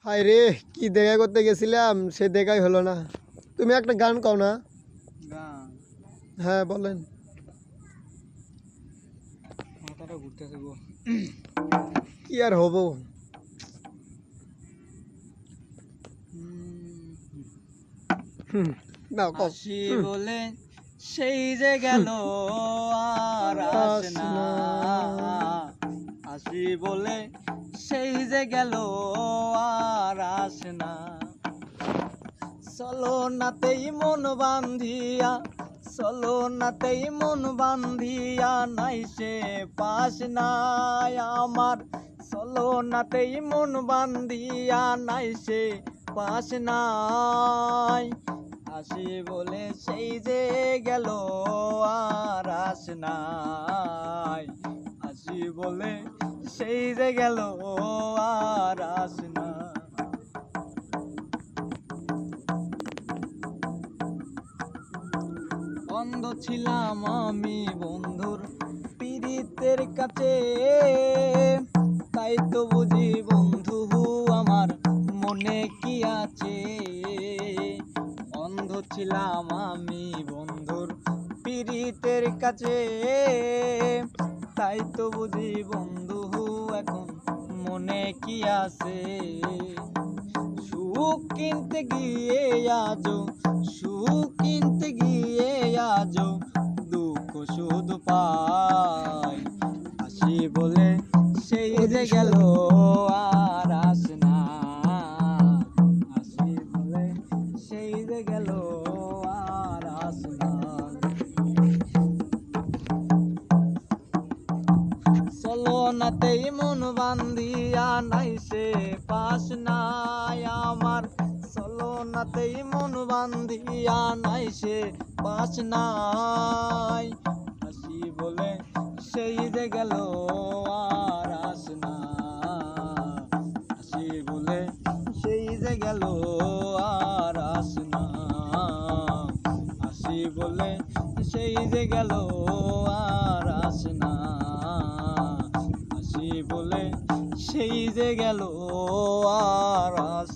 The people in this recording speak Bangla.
হায় রে, কি দেখা করতে গেছিলাম সে দেখাই হলো না। তুমি একটা গান কও না। গান হ্যাঁ বলেন। মাথাটা ঘুরতেছে গো। কি আর হবো। নাও কও। আসি বলে সেই যে গেল আর আসে আস না। না। আসি বলে সেই যে গেল আর আসে না। চলো নাতেই মন বান্ধিয়া, চলো নাতেই মন বান্ধিয়া, নাই সে পাস নাই আমার। চলো নাতেই মন বান্ধিয়া, নাই সে পাস নাই। আসি বলে সেই যে গেল আর আস নাই। আসি বলে সেই যে গেল আর আস না। অন্ধ ছিলাম আমি বন্ধুর পীড়িতের কাছে, তাই তো বুঝি বন্ধু আমার মনে কি আছে। অন্ধ ছিলাম আমি বন্ধুর পীড়িতের কাছে, তাই তো বুঝি বন্ধু এখন মনে কি আছে। সুখ কিনতে গিয়ে আজো, সুখ কিনতে গিয়ে আজো দুঃখ শুধু পাই। আসি বলে সেই যে গেল আর আস না। আসি বলে সেই যে গেল আর আস না। চলো নাতেই মন বান্ধিয়া, নাই সে পাস নাই আমার। চলো নাতেই মন বান্ধিয়া, নাই সে পাস নাই। আসি বলে সেই যে গেল আর আস না। আসি বলে সেই যে গেল আর আস না। আসি বলে সেই যে গেল আর আস না। আসি বলে সেই যে গেল আর আস